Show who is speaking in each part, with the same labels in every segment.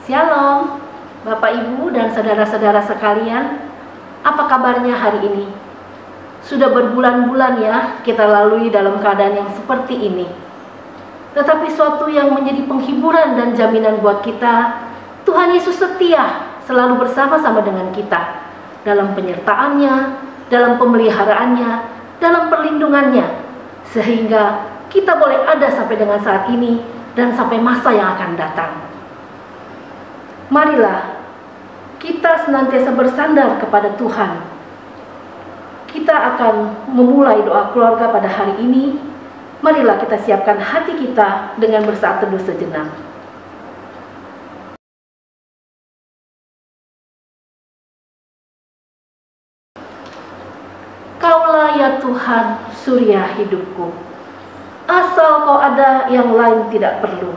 Speaker 1: Shalom, Bapak Ibu dan saudara-saudara sekalian. Apa kabarnya hari ini? Sudah berbulan-bulan ya kita lalui dalam keadaan yang seperti ini. Tetapi suatu yang menjadi penghiburan dan jaminan buat kita, Tuhan Yesus setia selalu bersama-sama dengan kita dalam penyertaannya, dalam pemeliharaannya, dalam perlindungannya, sehingga kita boleh ada sampai dengan saat ini dan sampai masa yang akan datang. Marilah kita senantiasa bersandar kepada Tuhan. Kita akan memulai doa keluarga pada hari ini. Marilah kita siapkan hati kita dengan bersaat teduh sejenak. Kaulah ya Tuhan, surya hidupku. Asal Kau ada, yang lain tidak perlu.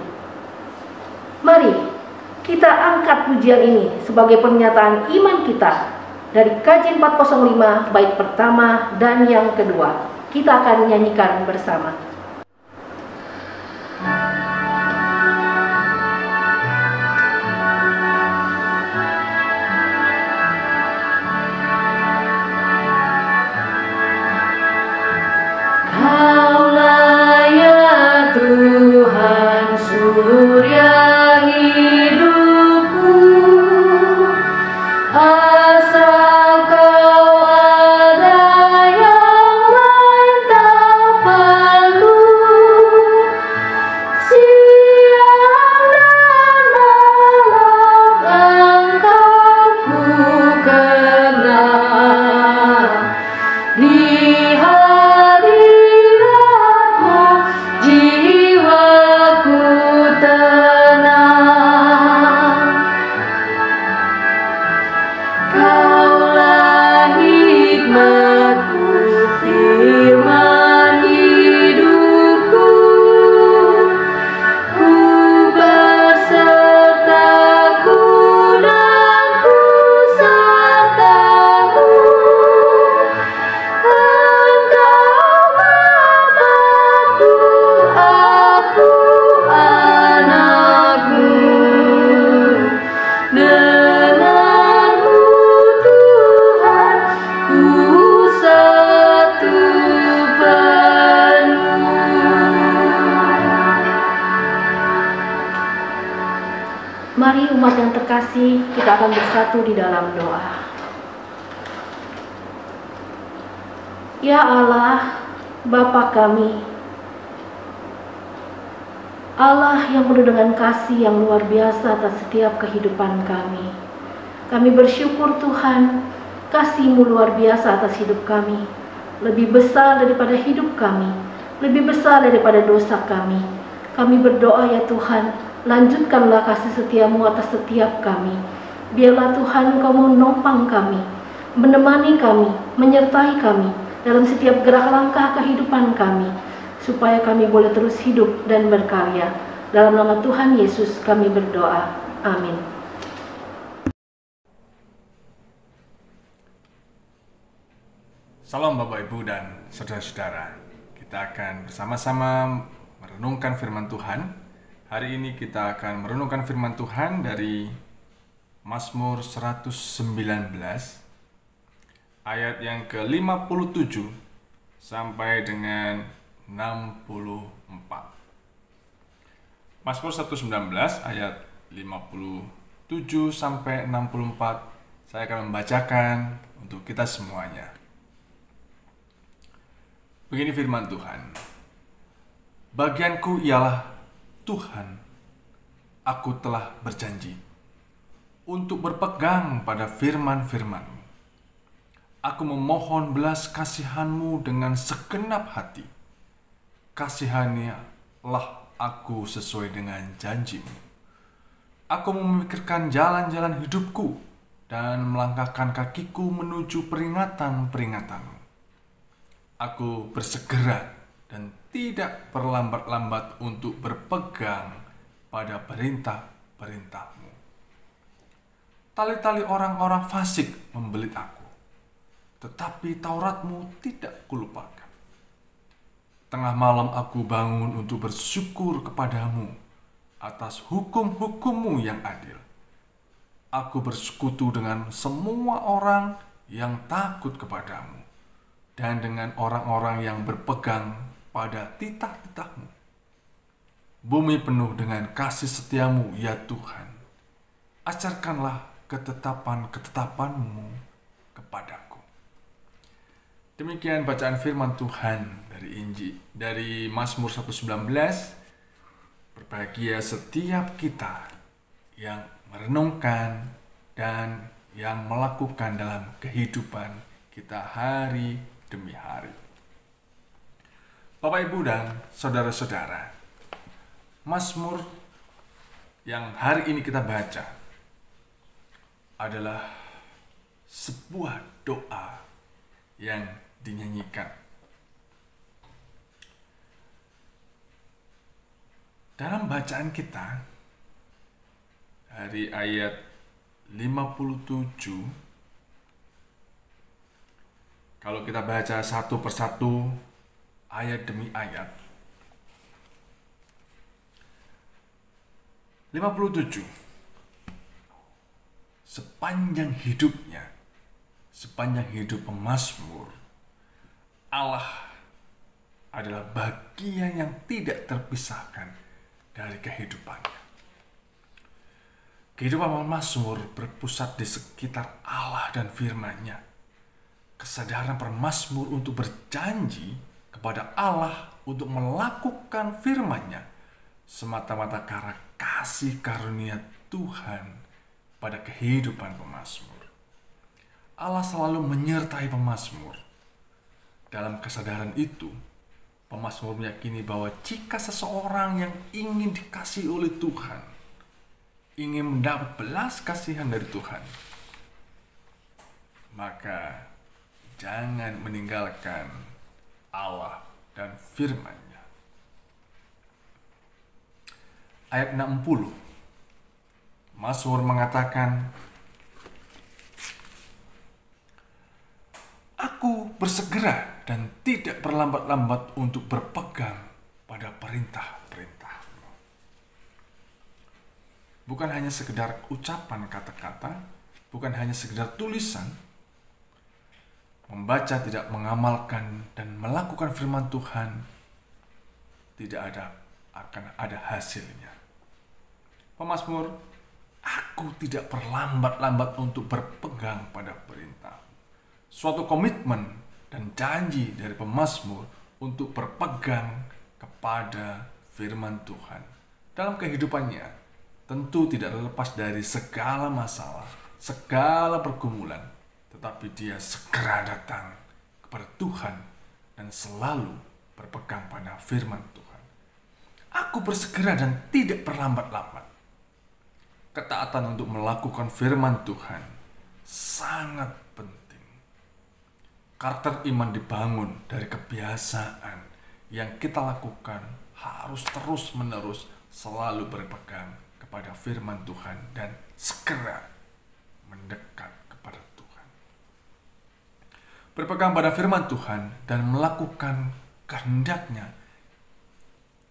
Speaker 1: Mari kita angkat pujian ini sebagai pernyataan iman kita dari Kajian 405 bait pertama dan yang kedua. Kita akan nyanyikan bersama. Kaulah ya Tuhan, surya hidupku, asal Kau ada, yang lain tak perlu. Siang dan malam Engkau ku kenal, di hadirat-Mu jiwaku tenang. Kaulah hikmat-Ku, firman hidupku, ku bersertaku dan ku sertamu. Engkau Bapa-Ku, aku anak-Mu. Denganmu Tuhan, ku satu penuh. Mari umat yang terkasih, kita akan bersatu di dalam doa. Ya Allah, Bapa kami, Allah yang penuh dengan kasih yang luar biasa atas setiap kehidupan kami. Kami bersyukur Tuhan, kasih-Mu luar biasa atas hidup kami, lebih besar daripada hidup kami, lebih besar daripada dosa kami. Kami berdoa ya Tuhan, lanjutkanlah kasih setia-Mu atas setiap kami. Biarlah Tuhan Engkau menopang kami, menemani kami, menyertai kami dalam setiap gerak langkah kehidupan kami, supaya kami boleh terus hidup dan berkarya. Dalam nama Tuhan Yesus kami berdoa. Amin.
Speaker 2: Salam Bapak Ibu dan saudara-saudara. Kita akan bersama-sama merenungkan firman Tuhan. Hari ini kita akan merenungkan firman Tuhan dari Mazmur 119 ayat yang ke-57 sampai dengan 64. Mazmur 119 ayat 57 sampai 64. Saya akan membacakan untuk kita semuanya. Begini firman Tuhan. Bagianku ialah Tuhan, aku telah berjanji untuk berpegang pada firman-firman-Mu. Aku memohon belas kasihan-Mu dengan segenap hati. Kasihanilah aku sesuai dengan janji-Mu. Aku memikirkan jalan-jalan hidupku dan melangkahkan kakiku menuju peringatan-peringatan-Mu. Aku bersegera dan tidak berlambat-lambat untuk berpegang pada perintah-perintah-Mu. Tali-tali orang-orang fasik membelit aku, tetapi Taurat-Mu tidak kulupakan. Tengah malam aku bangun untuk bersyukur kepadamu atas hukum-hukum-Mu yang adil. Aku bersekutu dengan semua orang yang takut kepadamu dan dengan orang-orang yang berpegang pada titah-titahmu. Bumi penuh dengan kasih setiamu, ya Tuhan. Ajarkanlah ketetapan-ketetapanmu kepadaku. Demikian bacaan firman Tuhan dari Mazmur 119. Berbahagia setiap kita yang merenungkan dan yang melakukan dalam kehidupan kita hari demi hari. Bapak, Ibu, dan saudara-saudara, Mazmur yang hari ini kita baca adalah sebuah doa yang dinyanyikan. Dalam bacaan kita dari ayat 57, kalau kita baca satu persatu ayat demi ayat, 57, sepanjang hidup pemazmur, Allah adalah bagian yang tidak terpisahkan dari kehidupannya. Kehidupan pemazmur berpusat di sekitar Allah dan firman-Nya. Kesadaran pemazmur untuk berjanji kepada Allah untuk melakukan firman-Nya semata-mata karena kasih karunia Tuhan pada kehidupan pemazmur. Allah selalu menyertai pemazmur. Dalam kesadaran itu, pemazmur meyakini bahwa jika seseorang yang ingin dikasihi oleh Tuhan, ingin mendapat belas kasihan dari Tuhan, maka jangan meninggalkan Allah dan firman-Nya. Ayat 60, Mazmur mengatakan, Aku bersegera dan tidak berlambat-lambat untuk berpegang pada perintah-perintah-Mu. Bukan hanya sekedar ucapan kata-kata, bukan hanya sekedar tulisan. Membaca tidak mengamalkan dan melakukan firman Tuhan tidak akan ada hasilnya. Pemazmur, aku tidak berlambat-lambat untuk berpegang pada perintah. Suatu komitmen dan janji dari pemazmur untuk berpegang kepada firman Tuhan. Dalam kehidupannya, tentu tidak terlepas dari segala masalah, segala pergumulan, tetapi dia segera datang kepada Tuhan dan selalu berpegang pada firman Tuhan. Aku bersegera dan tidak berlambat-lambat. Ketaatan untuk melakukan firman Tuhan sangat penting. Karakter iman dibangun dari kebiasaan yang kita lakukan harus terus-menerus selalu berpegang kepada firman Tuhan dan segera mendekat kepada Tuhan. Berpegang pada firman Tuhan dan melakukan kehendak-Nya,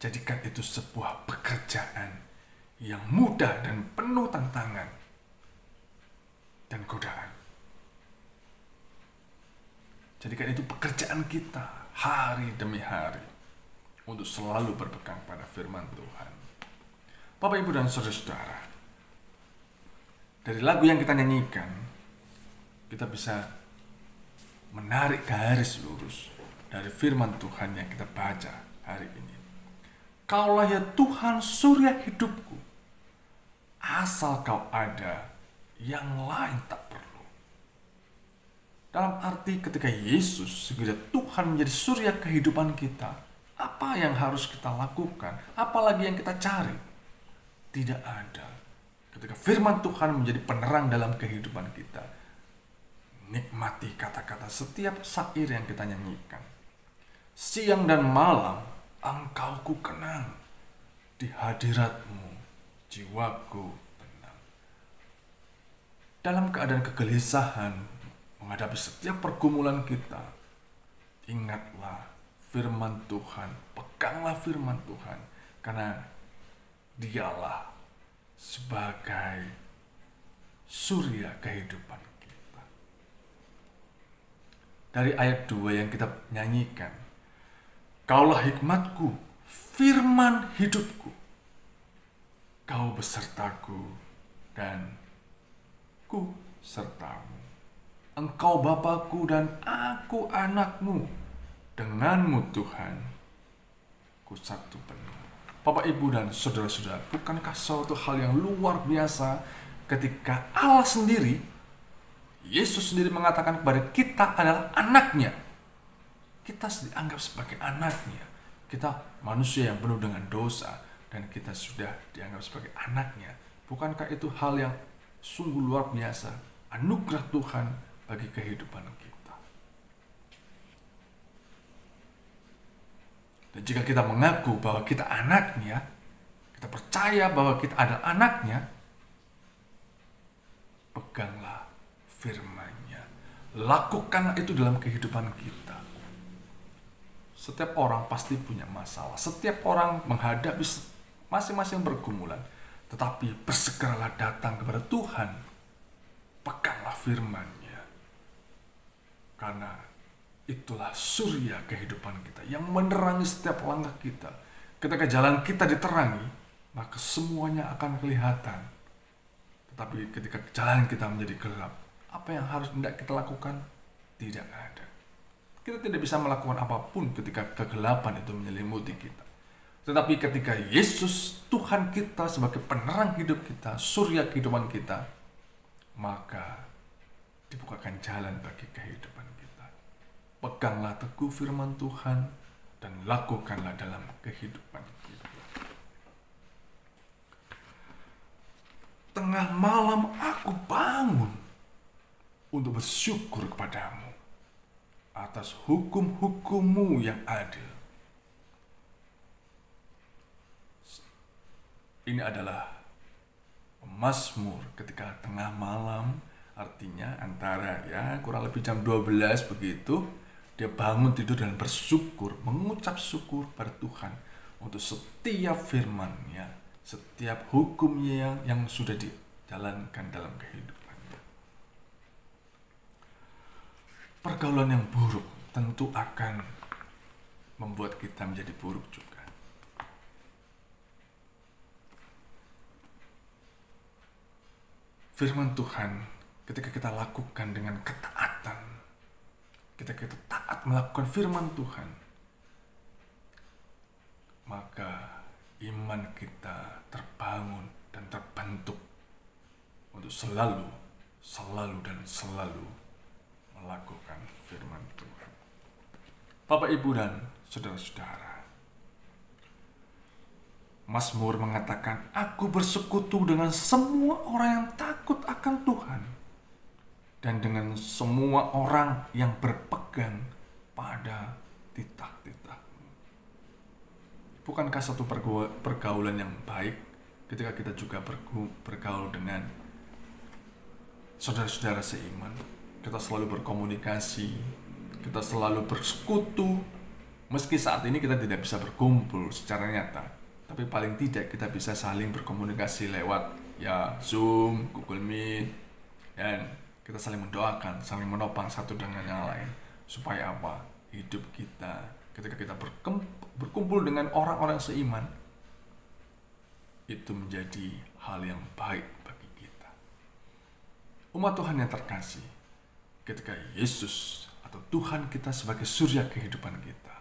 Speaker 2: jadikan itu sebuah pekerjaan yang mudah dan penuh tantangan dan godaan. Jadikan itu pekerjaan kita hari demi hari untuk selalu berpegang pada firman Tuhan. Bapak, Ibu, dan saudara-saudara, dari lagu yang kita nyanyikan, kita bisa menarik garis lurus dari firman Tuhan yang kita baca hari ini. Kaulah ya Tuhan surya hidupku, asal Kau ada, yang lain tak perlu. Dalam arti ketika Yesus sebagai Tuhan menjadi surya kehidupan kita, apa yang harus kita lakukan? Apalagi yang kita cari? Tidak ada. Ketika firman Tuhan menjadi penerang dalam kehidupan kita, nikmati kata-kata setiap syair yang kita nyanyikan. Siang dan malam Engkau ku kenang, di hadirat-Mu jiwaku tenang. Dalam keadaan kegelisahan menghadapi setiap pergumulan kita, ingatlah firman Tuhan, peganglah firman Tuhan, karena Dialah sebagai surya kehidupan kita. Dari ayat 2 yang kita nyanyikan, Kaulah hikmatku, firman hidupku, Kau besertaku dan ku sertamu. Engkau Bapakku dan aku anakmu, denganmu Tuhan, ku satu penuh. Bapak, Ibu, dan saudara-saudara, bukankah suatu hal yang luar biasa ketika Allah sendiri, Yesus sendiri mengatakan kepada kita adalah anaknya. Kita dianggap sebagai anaknya. Kita manusia yang penuh dengan dosa, dan kita sudah dianggap sebagai anaknya. Bukankah itu hal yang sungguh luar biasa, anugerah Tuhan bagi kehidupan kita. Dan jika kita mengaku bahwa kita anaknya, kita percaya bahwa kita adalah anaknya, peganglah firman-Nya. Lakukanlah itu dalam kehidupan kita. Setiap orang pasti punya masalah. Setiap orang menghadapi masing-masing pergumulan. Tetapi bersegeralah datang kepada Tuhan. Peganglah firman-Nya. Karena itulah surya kehidupan kita yang menerangi setiap langkah kita. Ketika jalan kita diterangi, maka semuanya akan kelihatan. Tetapi ketika jalan kita menjadi gelap, apa yang harus tidak kita lakukan? Tidak ada. Kita tidak bisa melakukan apapun ketika kegelapan itu menyelimuti kita. Tetapi ketika Yesus, Tuhan kita sebagai penerang hidup kita, surya kehidupan kita, maka dibukakan jalan bagi kehidupan kita. Peganglah teguh firman Tuhan dan lakukanlah dalam kehidupan kita. Tengah malam aku bangun untuk bersyukur kepadamu atas hukum-hukum-Mu yang adil. Ini adalah Mazmur ketika tengah malam, artinya antara kurang lebih jam 12 begitu, dia bangun tidur dan bersyukur, mengucap syukur pada Tuhan untuk setiap firman-Nya, setiap hukum-Nya yang sudah dijalankan dalam kehidupannya. Pergaulan yang buruk tentu akan membuat kita menjadi buruk juga. Firman Tuhan ketika kita lakukan dengan ketaatan, ketika kita taat melakukan firman Tuhan, maka iman kita terbangun dan terbentuk untuk selalu dan selalu melakukan firman Tuhan. Bapak, Ibu, dan saudara-saudara, Mazmur mengatakan, aku bersekutu dengan semua orang yang takut akan Tuhan dan dengan semua orang yang berpegang pada titah-titah-Mu. Bukankah satu pergaulan yang baik ketika kita juga bergaul dengan saudara-saudara seiman? Kita selalu berkomunikasi, kita selalu bersekutu, meski saat ini kita tidak bisa berkumpul secara nyata. Tapi paling tidak kita bisa saling berkomunikasi lewat Zoom, Google Meet, dan kita saling mendoakan, saling menopang satu dengan yang lain. Supaya apa? Hidup kita, ketika kita berkumpul dengan orang-orang seiman, itu menjadi hal yang baik bagi kita. Umat Tuhan yang terkasih, ketika Yesus atau Tuhan kita sebagai surya kehidupan kita,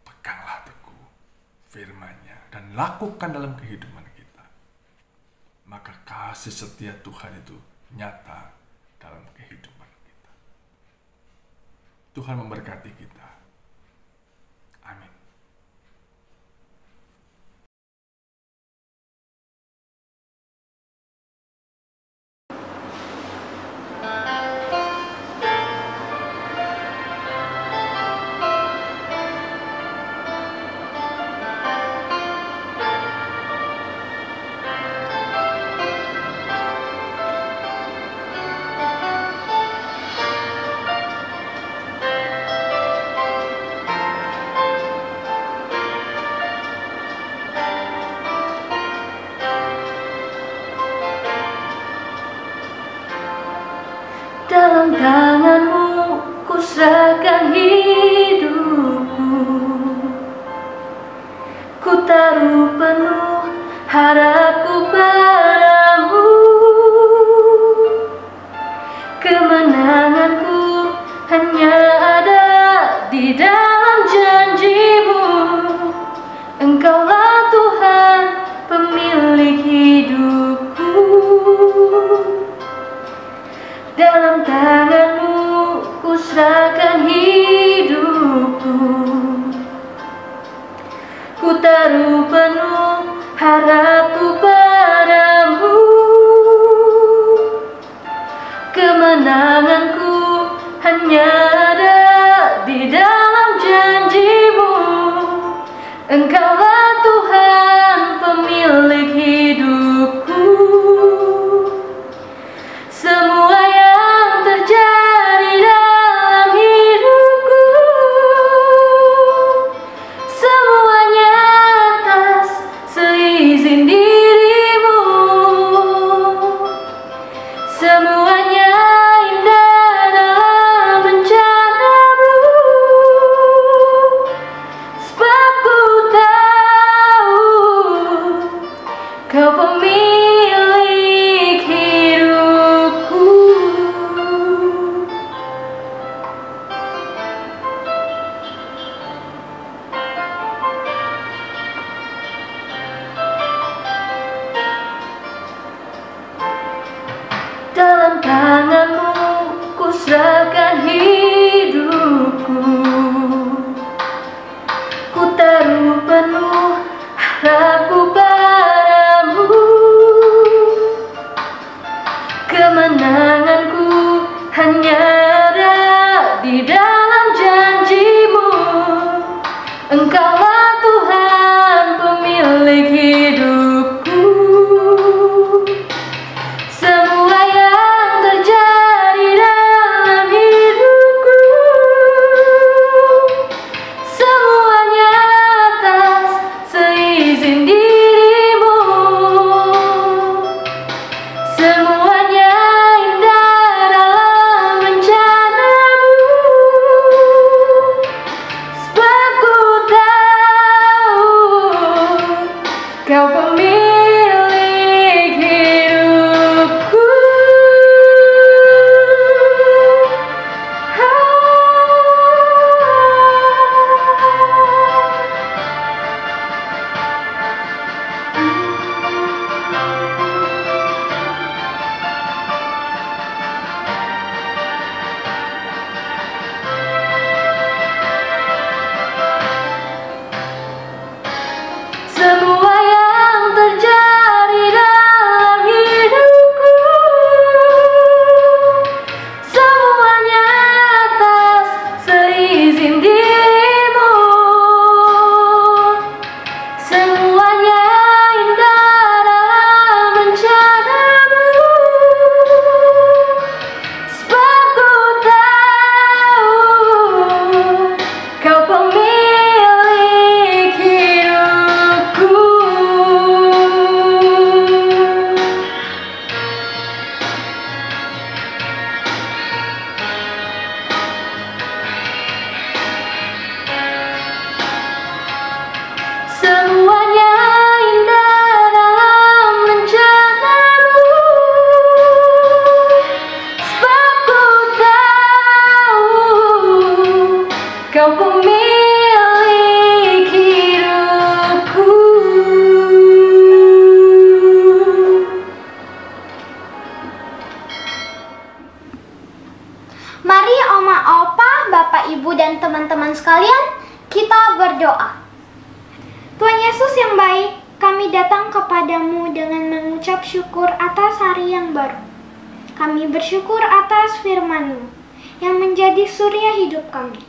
Speaker 2: peganglah teguh firman-Nya dan lakukan dalam kehidupan kita, maka kasih setia Tuhan itu nyata dalam kehidupan kita. Tuhan memberkati kita. Amin.
Speaker 1: harapku padamu. Kemenanganku hanya ada di dalam janji-Mu. Engkaulah Tuhan, pemilik hidupku. Dalam tangan-Mu ku serahkan hidupku. Ku taruh penuh harapku padamu. Kemenanganku hanya ada di dalam janji-Mu. Engkaulah Tuhan, pemilik hidupku. Semua yang terjadi dalam hidupku, semuanya atas seizin diri-Mu. Semuanya indah dalam rencana-Mu. Sebab ku tahu Kau pemilik hidupku. Dalam tangan-Mu ku serahkan hidupku. Ku taruh penuh harapku padamu. Kemenanganku hanya ada di dalam janji-Mu. Engkaulah Tuhan, pemilik hidupku. Semua yang terjadi dalam hidupku, semuanya atas seizin diri-Mu. Semuanya indah dalam rencana-Mu. Sebab ku tahu Kau pemilik hidupku. Semua yang terjadi dalam hidupku, semuanya atas seizin diri-Mu. Semuanya indah dalam rencana-Mu. Sebab ku tahu Kau pemilik hidupku. Semuanya indah dalam rencana-Mu. Sebab ku tahu Kau pemilik hidupku.
Speaker 3: Mari Oma, Opa, Bapak, Ibu, dan teman-teman sekalian, kita berdoa. Tuhan Yesus yang baik, kami datang kepadamu dengan mengucap syukur atas hari yang baru. Kami bersyukur atas firman-Mu yang menjadi surya hidup kami.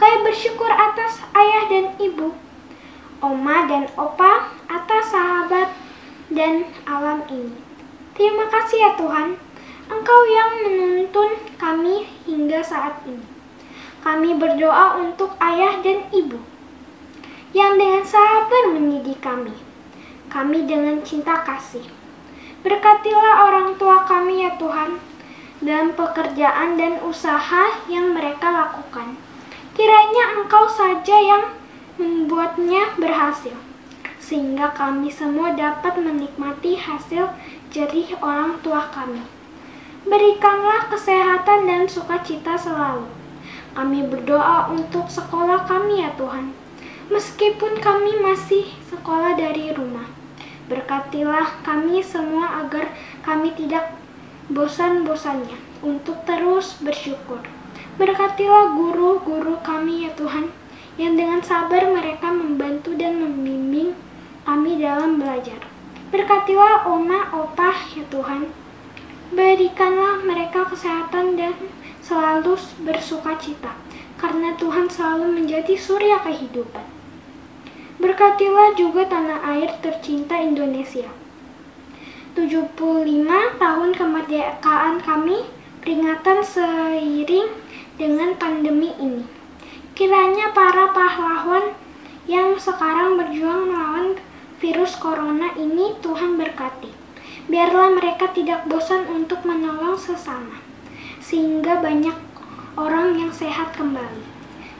Speaker 3: Kami bersyukur atas ayah dan ibu, Oma dan Opa, atas sahabat dan alam ini. Terima kasih ya Tuhan, Engkau yang menuntun kami hingga saat ini. Kami berdoa untuk ayah dan ibu yang dengan sabar mendidik kami. Kami dengan cinta kasih. Berkatilah orang tua kami ya Tuhan, dalam pekerjaan dan usaha yang mereka lakukan. Kiranya Engkau saja yang membuatnya berhasil. sehingga kami semua dapat menikmati hasil jerih orang tua kami. Berikanlah kesehatan dan sukacita selalu. Kami berdoa untuk sekolah kami ya Tuhan. Meskipun kami masih sekolah dari rumah, berkatilah kami semua agar kami tidak bosan-bosannya untuk terus bersyukur. Berkatilah guru-guru kami ya Tuhan, yang dengan sabar mereka membantu dan membimbing kami dalam belajar. Berkatilah oma, opah ya Tuhan. Berikanlah mereka kesehatan dan selalu bersukacita, karena Tuhan selalu menjadi surya kehidupan. Berkatilah juga tanah air tercinta Indonesia. 75 tahun kemerdekaan kami peringatan seiring dengan pandemi ini. Kiranya para pahlawan yang sekarang berjuang melawan virus corona ini Tuhan berkati. Biarlah mereka tidak bosan untuk menolong sesama, sehingga banyak orang yang sehat kembali.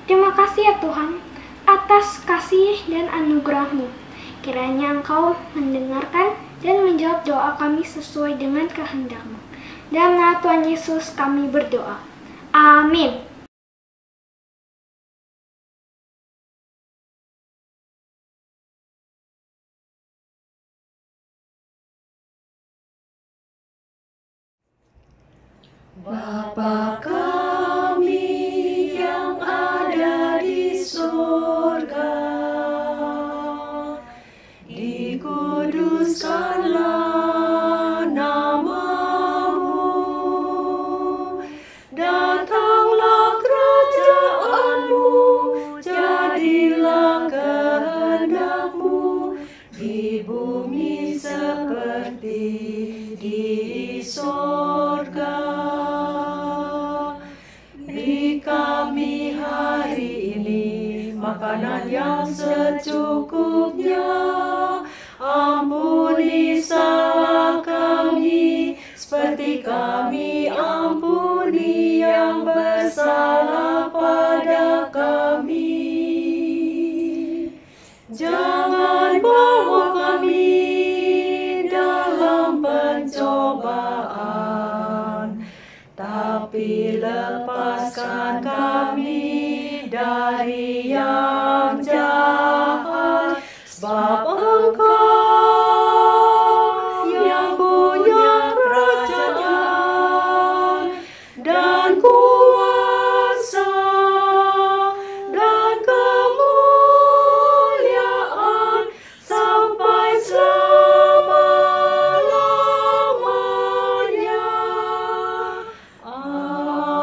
Speaker 3: Terima kasih ya Tuhan atas kasih dan anugerah-Mu. Kiranya Engkau mendengarkan dan menjawab doa kami sesuai dengan kehendak-Mu. Dalam nama Tuhan Yesus kami berdoa. Amin.
Speaker 4: Bapa kami yang ada di surga, dikuduskanlah nama-Mu, datanglah kerajaan-Mu, jadilah kehendak-Mu di bumi seperti di surga. Beri kami hari ini makanan yang secukupnya. Ampuni salah kami, seperti kami ampuni yang bersalah pada kami. Jangan bawa kami dalam pencobaan, tapi lepaskan kami dari yang jahat. Sebab Engkau yang punya kerajaan dan kuasa dan kemuliaan sampai selama-lamanya. Amin.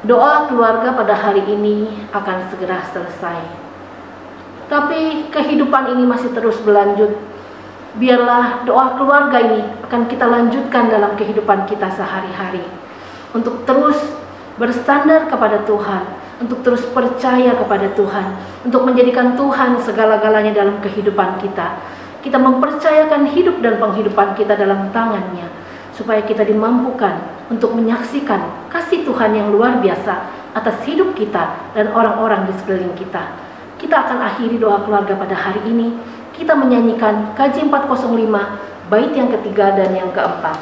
Speaker 1: Doa keluarga pada hari ini akan segera selesai. Tapi kehidupan ini masih terus berlanjut. Biarlah doa keluarga ini akan kita lanjutkan dalam kehidupan kita sehari-hari. Untuk terus bersandar kepada Tuhan, untuk terus percaya kepada Tuhan, untuk menjadikan Tuhan segala-galanya dalam kehidupan kita. Kita mempercayakan hidup dan penghidupan kita dalam tangan-Nya, supaya kita dimampukan untuk menyaksikan kasih Tuhan yang luar biasa atas hidup kita dan orang-orang di sekeliling kita. Kita akan akhiri doa keluarga pada hari ini. Kita menyanyikan KJ 405, bait yang ketiga dan yang keempat.